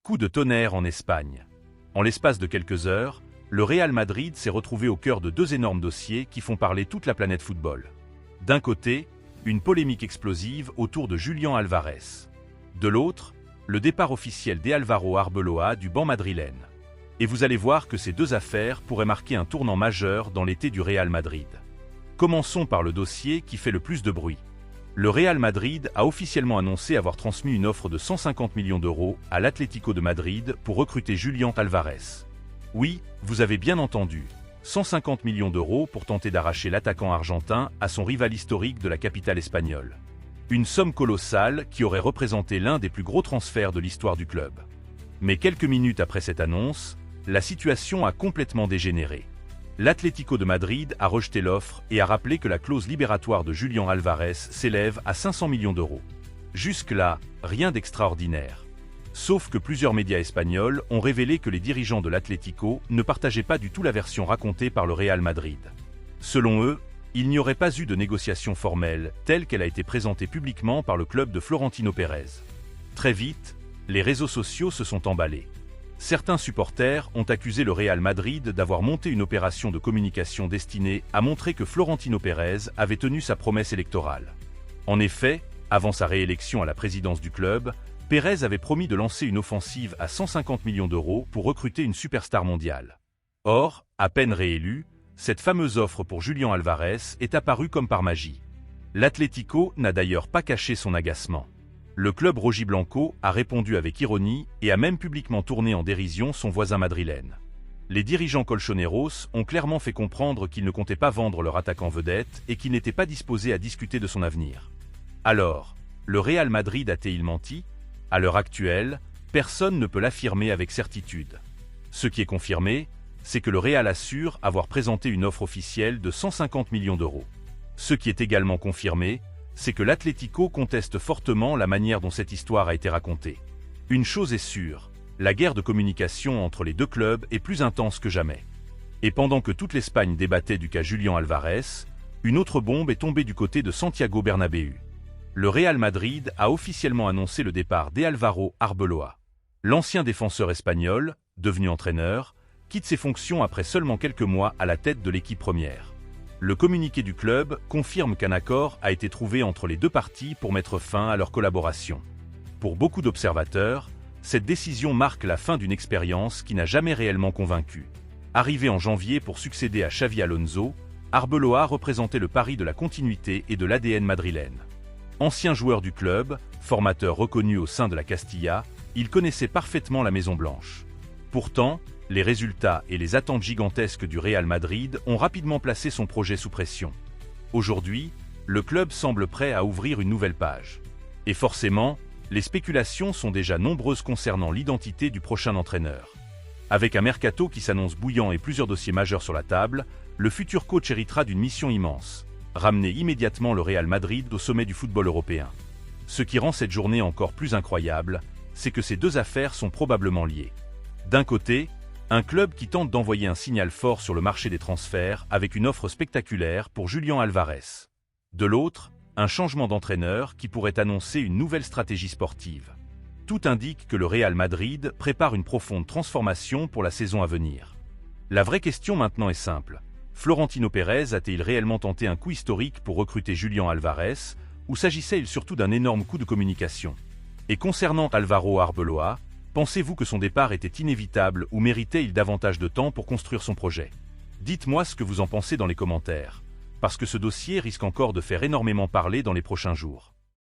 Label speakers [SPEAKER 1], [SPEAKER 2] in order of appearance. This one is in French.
[SPEAKER 1] Coup de tonnerre en Espagne. En l'espace de quelques heures, le Real Madrid s'est retrouvé au cœur de deux énormes dossiers qui font parler toute la planète football. D'un côté, une polémique explosive autour de Julián Álvarez. De l'autre, le départ officiel d'Álvaro Arbeloa du banc madrilène. Et vous allez voir que ces deux affaires pourraient marquer un tournant majeur dans l'été du Real Madrid. Commençons par le dossier qui fait le plus de bruit. Le Real Madrid a officiellement annoncé avoir transmis une offre de 150 millions d'euros à l'Atlético de Madrid pour recruter Julián Álvarez. Oui, vous avez bien entendu, 150 millions d'euros pour tenter d'arracher l'attaquant argentin à son rival historique de la capitale espagnole. Une somme colossale qui aurait représenté l'un des plus gros transferts de l'histoire du club. Mais quelques minutes après cette annonce, la situation a complètement dégénéré. L'Atlético de Madrid a rejeté l'offre et a rappelé que la clause libératoire de Julián Álvarez s'élève à 500 millions d'euros. Jusque-là, rien d'extraordinaire. Sauf que plusieurs médias espagnols ont révélé que les dirigeants de l'Atlético ne partageaient pas du tout la version racontée par le Real Madrid. Selon eux, il n'y aurait pas eu de négociation formelle telle qu'elle a été présentée publiquement par le club de Florentino Pérez. Très vite, les réseaux sociaux se sont emballés. Certains supporters ont accusé le Real Madrid d'avoir monté une opération de communication destinée à montrer que Florentino Pérez avait tenu sa promesse électorale. En effet, avant sa réélection à la présidence du club, Pérez avait promis de lancer une offensive à 150 millions d'euros pour recruter une superstar mondiale. Or, à peine réélu, cette fameuse offre pour Julián Álvarez est apparue comme par magie. L'Atlético n'a d'ailleurs pas caché son agacement. Le club rojiblanco a répondu avec ironie et a même publiquement tourné en dérision son voisin madrilène. Les dirigeants colchoneros ont clairement fait comprendre qu'ils ne comptaient pas vendre leur attaquant vedette et qu'ils n'étaient pas disposés à discuter de son avenir. Alors, le Real Madrid a-t-il menti ? À l'heure actuelle, personne ne peut l'affirmer avec certitude. Ce qui est confirmé, c'est que le Real assure avoir présenté une offre officielle de 150 millions d'euros. Ce qui est également confirmé, c'est que l'Atlético conteste fortement la manière dont cette histoire a été racontée. Une chose est sûre, la guerre de communication entre les deux clubs est plus intense que jamais. Et pendant que toute l'Espagne débattait du cas Julián Álvarez, une autre bombe est tombée du côté de Santiago Bernabéu. Le Real Madrid a officiellement annoncé le départ d'Álvaro Arbeloa. L'ancien défenseur espagnol, devenu entraîneur, quitte ses fonctions après seulement quelques mois à la tête de l'équipe première. Le communiqué du club confirme qu'un accord a été trouvé entre les deux parties pour mettre fin à leur collaboration. Pour beaucoup d'observateurs, cette décision marque la fin d'une expérience qui n'a jamais réellement convaincu. Arrivé en janvier pour succéder à Xavi Alonso, Arbeloa représentait le pari de la continuité et de l'ADN madrilène. Ancien joueur du club, formateur reconnu au sein de la Castilla, il connaissait parfaitement la Maison Blanche. Pourtant, les résultats et les attentes gigantesques du Real Madrid ont rapidement placé son projet sous pression. Aujourd'hui, le club semble prêt à ouvrir une nouvelle page. Et forcément, les spéculations sont déjà nombreuses concernant l'identité du prochain entraîneur. Avec un mercato qui s'annonce bouillant et plusieurs dossiers majeurs sur la table, le futur coach héritera d'une mission immense, ramener immédiatement le Real Madrid au sommet du football européen. Ce qui rend cette journée encore plus incroyable, c'est que ces deux affaires sont probablement liées. D'un côté, un club qui tente d'envoyer un signal fort sur le marché des transferts avec une offre spectaculaire pour Julián Álvarez. De l'autre, un changement d'entraîneur qui pourrait annoncer une nouvelle stratégie sportive. Tout indique que le Real Madrid prépare une profonde transformation pour la saison à venir. La vraie question maintenant est simple. Florentino Pérez a-t-il réellement tenté un coup historique pour recruter Julián Álvarez, ou s'agissait-il surtout d'un énorme coup de communication? Et concernant Álvaro Arbeloa, pensez-vous que son départ était inévitable ou méritait-il davantage de temps pour construire son projet? Dites-moi ce que vous en pensez dans les commentaires, parce que ce dossier risque encore de faire énormément parler dans les prochains jours.